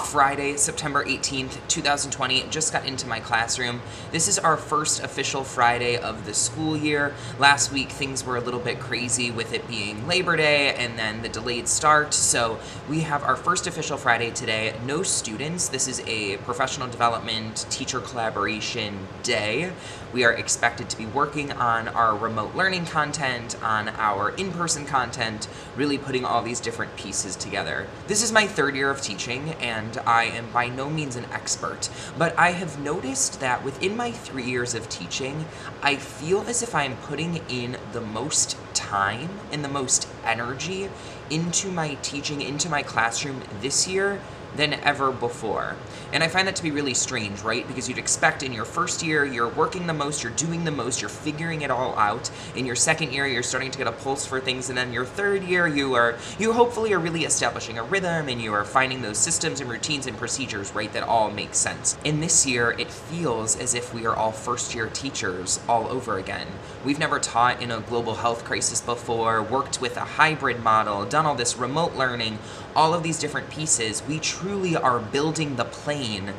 Friday, September 18th, 2020, just got into my classroom. This is our first official Friday of the school year. Last week, things were a little bit crazy with it being Labor Day and then the delayed start, so we have our first official Friday today. No students. This is a professional development teacher collaboration day. We are expected to be working on our remote learning content, on our in-person content, really putting all these different pieces together. This is my third year of teaching, and I am by no means an expert, but I have noticed that within my 3 years of teaching, I feel as if I am putting in the most time and the most energy into my teaching, into my classroom this year than ever before. And I find that to be really strange, right? Because you'd expect in your first year, you're working the most, you're doing the most, you're figuring it all out. In your second year, you're starting to get a pulse for things, and then your third year, you hopefully are really establishing a rhythm, and you are finding those systems and routines and procedures, right, that all make sense. In this year, it feels as if we are all first-year teachers all over again. We've never taught in a global health crisis before, worked with a hybrid model, done all this remote learning, all of these different pieces. We truly are building the plane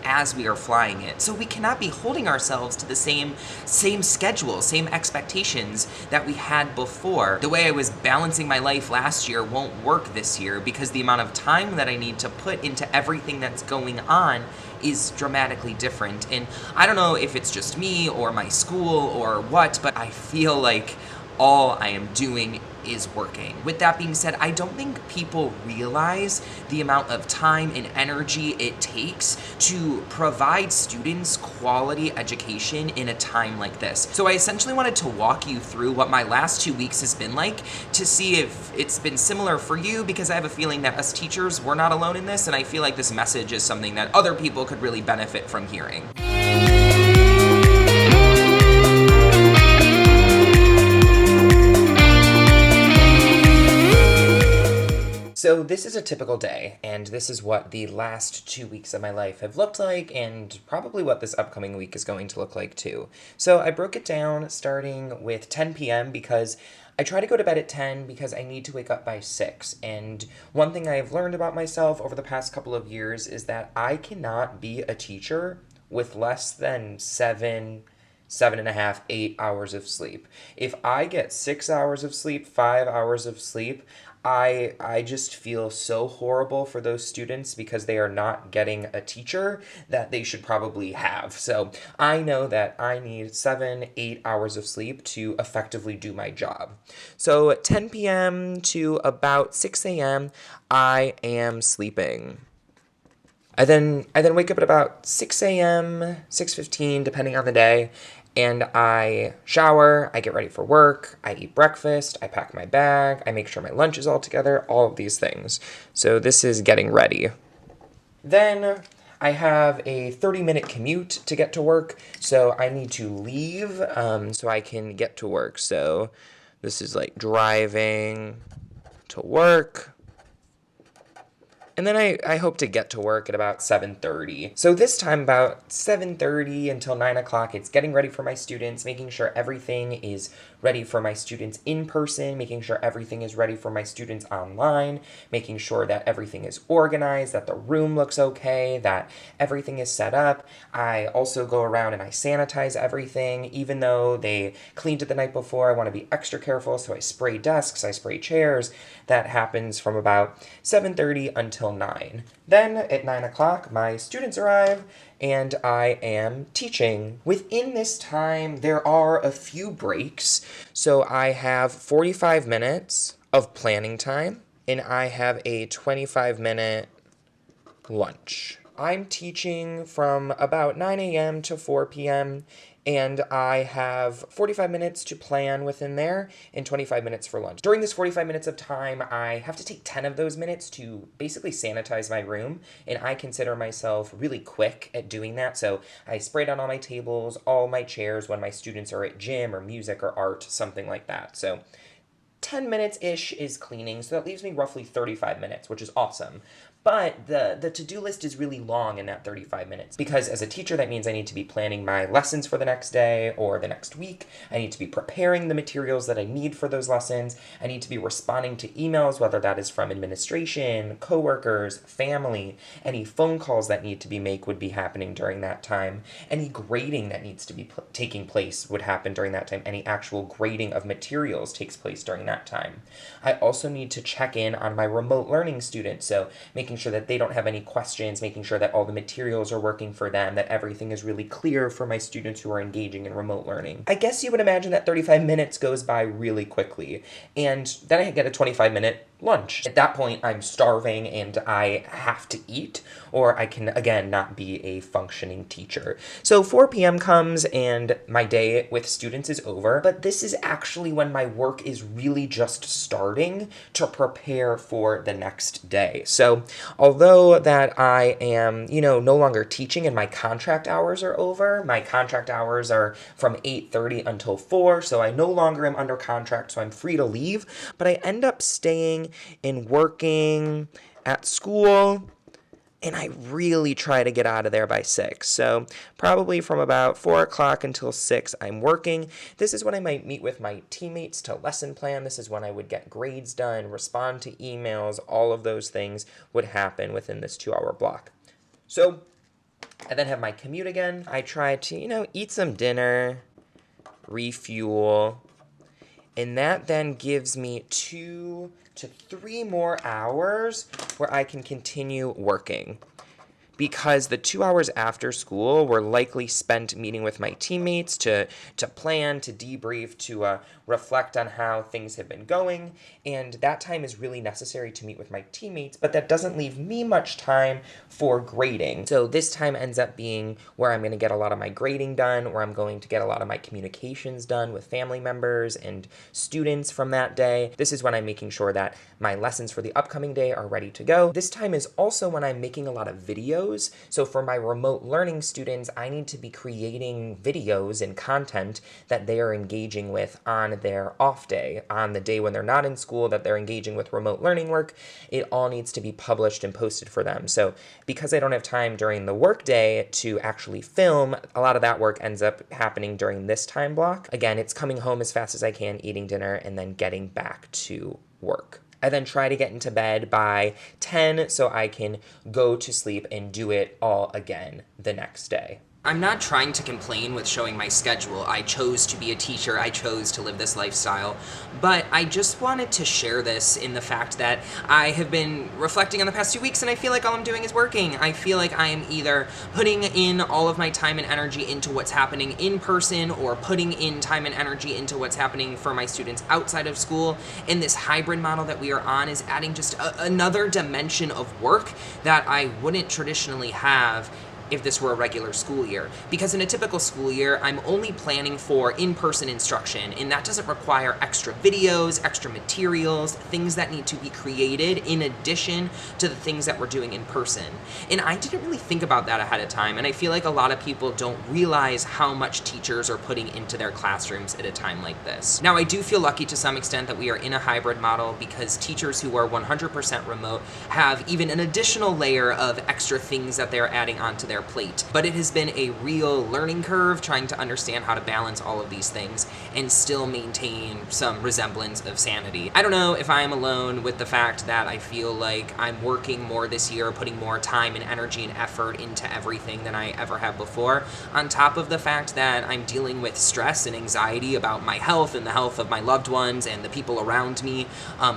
as we are flying it. So we cannot be holding ourselves to the same schedule, same expectations that we had before. The way I was balancing my life last year won't work this year because the amount of time that I need to put into everything that's going on is dramatically different. And I don't know if it's just me or my school or what, but I feel like all I am doing is working. With that being said, I don't think people realize the amount of time and energy it takes to provide students quality education in a time like this. So I essentially wanted to walk you through what my last 2 weeks has been like to see if it's been similar for you, because I have a feeling that us teachers, we're not alone in this, and I feel like this message is something that other people could really benefit from hearing. So this is a typical day, and this is what the last 2 weeks of my life have looked like, and probably what this upcoming week is going to look like too. So I broke it down starting with 10 p.m. because I try to go to bed at 10 because I need to wake up by 6. And one thing I've learned about myself over the past couple of years is that I cannot be a teacher with less than 7.5, 8 hours of sleep. If I get 6 hours of sleep, 5 hours of sleep, I just feel so horrible for those students because they are not getting a teacher that they should probably have. So I know that I need 7, 8 hours of sleep to effectively do my job. So at 10 p.m. to about 6 a.m., I am sleeping. I then wake up at about 6 a.m., 6:15, depending on the day, and I shower, I get ready for work, I eat breakfast, I pack my bag, I make sure my lunch is all together, all of these things. So this is getting ready. Then I have a 30-minute commute to get to work, so I need to leave so I can get to work. So this is like driving to work. And then I hope to get to work at about 7:30. So this time, about 7:30 until 9 o'clock, it's getting ready for my students, making sure everything is ready for my students in person, making sure everything is ready for my students online, making sure that everything is organized, that the room looks okay, that everything is set up. I also go around and I sanitize everything. Even though they cleaned it the night before, I want to be extra careful, so I spray desks, I spray chairs. That happens from about 7:30 until 9. Then at 9 o'clock, my students arrive, and I am teaching. Within this time, there are a few breaks. So I have 45 minutes of planning time, and I have a 25-minute lunch. I'm teaching from about 9 a.m. to 4 p.m., and I have 45 minutes to plan within there and 25 minutes for lunch. During this 45 minutes of time, I have to take 10 of those minutes to basically sanitize my room, and I consider myself really quick at doing that. So I spray down all my tables, all my chairs when my students are at gym or music or art, something like that. So 10 minutes-ish is cleaning, so that leaves me roughly 35 minutes, which is awesome. But the to-do list is really long in that 35 minutes because as a teacher, that means I need to be planning my lessons for the next day or the next week. I need to be preparing the materials that I need for those lessons. I need to be responding to emails, whether that is from administration, coworkers, family. Any phone calls that need to be made would be happening during that time. Any grading that needs to be taking place would happen during that time. Any actual grading of materials takes place during that time. I also need to check in on my remote learning students, so making sure that they don't have any questions, making sure that all the materials are working for them, that everything is really clear for my students who are engaging in remote learning. I guess you would imagine that 35 minutes goes by really quickly, and then I get a 25-minute lunch. At that point, I'm starving and I have to eat, or I can, again, not be a functioning teacher. So 4 p.m. comes and my day with students is over, but this is actually when my work is really just starting to prepare for the next day. So although that I am, no longer teaching and my contract hours are over, my contract hours are from 8:30 until 4, so I no longer am under contract, so I'm free to leave, but I end up staying and working at school, and I really try to get out of there by 6. So probably from about 4 o'clock until 6, I'm working. This is when I might meet with my teammates to lesson plan. This is when I would get grades done, respond to emails. All of those things would happen within this 2-hour block. So I then have my commute again. I try to, eat some dinner, refuel, and that then gives me 2 to 3 more hours where I can continue working. Because the 2 hours after school were likely spent meeting with my teammates to plan, to debrief, to reflect on how things have been going, and that time is really necessary to meet with my teammates, but that doesn't leave me much time for grading. So this time ends up being where I'm going to get a lot of my grading done, where I'm going to get a lot of my communications done with family members and students from that day. This is when I'm making sure that my lessons for the upcoming day are ready to go. This time is also when I'm making a lot of videos. So for my remote learning students, I need to be creating videos and content that they are engaging with on their off day, on the day when they're not in school, that they're engaging with remote learning work. It all needs to be published and posted for them. So because I don't have time during the workday to actually film, a lot of that work ends up happening during this time block. Again, it's coming home as fast as I can, eating dinner, and then getting back to work. I then try to get into bed by 10 so I can go to sleep and do it all again the next day. I'm not trying to complain with showing my schedule. I chose to be a teacher. I chose to live this lifestyle. But I just wanted to share this in the fact that I have been reflecting on the past 2 weeks and I feel like all I'm doing is working. I feel like I am either putting in all of my time and energy into what's happening in person or putting in time and energy into what's happening for my students outside of school. And this hybrid model that we are on is adding just another dimension of work that I wouldn't traditionally have if this were a regular school year. Because in a typical school year, I'm only planning for in-person instruction, and that doesn't require extra videos, extra materials, things that need to be created in addition to the things that we're doing in person. And I didn't really think about that ahead of time, and I feel like a lot of people don't realize how much teachers are putting into their classrooms at a time like this. Now, I do feel lucky to some extent that we are in a hybrid model because teachers who are 100% remote have even an additional layer of extra things that they're adding onto their plate. But it has been a real learning curve trying to understand how to balance all of these things and still maintain some resemblance of sanity. I don't know if I am alone with the fact that I feel like I'm working more this year, putting more time and energy and effort into everything than I ever have before, on top of the fact that I'm dealing with stress and anxiety about my health and the health of my loved ones and the people around me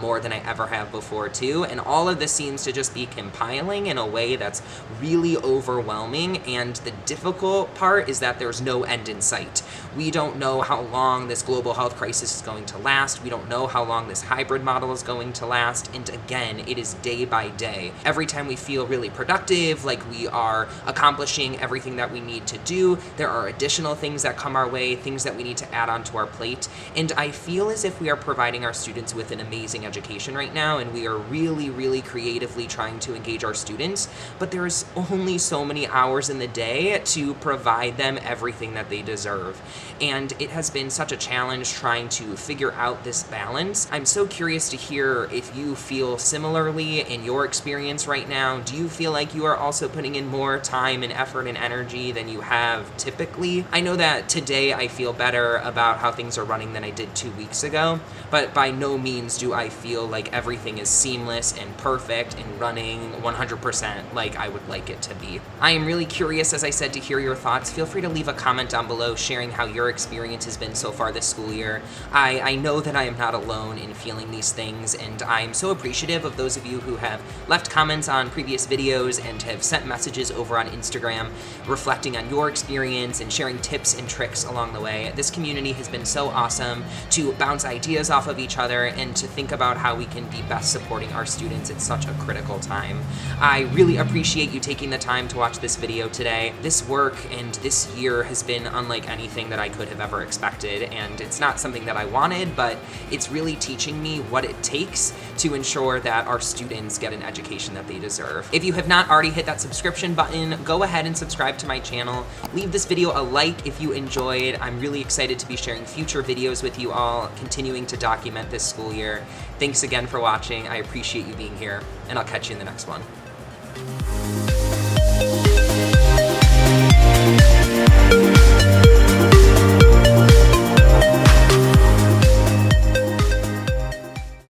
more than I ever have before too. And all of this seems to just be compiling in a way that's really overwhelming, and the difficult part is that there's no end in sight. We don't know how long this global health crisis is going to last. We don't know how long this hybrid model is going to last. And again, it is day by day. Every time we feel really productive, like we are accomplishing everything that we need to do, there are additional things that come our way, things that we need to add onto our plate. And I feel as if we are providing our students with an amazing education right now, and we are really, really creatively trying to engage our students. But there is only so many hours in the day to provide them everything that they deserve. And it has been such a challenge trying to figure out this balance. I'm so curious to hear if you feel similarly in your experience right now. Do you feel like you are also putting in more time and effort and energy than you have typically? I know that today I feel better about how things are running than I did 2 weeks ago, but by no means do I feel like everything is seamless and perfect and running 100% like I would like it to be. I am really curious, as I said, to hear your thoughts. Feel free to leave a comment down below sharing how your experience has been so far this school year. I know that I am not alone in feeling these things, and I'm so appreciative of those of you who have left comments on previous videos and have sent messages over on Instagram reflecting on your experience and sharing tips and tricks along the way. This community has been so awesome to bounce ideas off of each other and to think about how we can be best supporting our students at such a critical time. I really appreciate you taking the time to watch this video today. This work and this year has been unlike anything that I could have ever expected, and it's not something that I wanted, but it's really teaching me what it takes to ensure that our students get an education that they deserve. If you have not already hit that subscription button, go ahead and subscribe to my channel. Leave this video a like if you enjoyed. I'm really excited to be sharing future videos with you all, continuing to document this school year. Thanks again for watching. I appreciate you being here, and I'll catch you in the next one.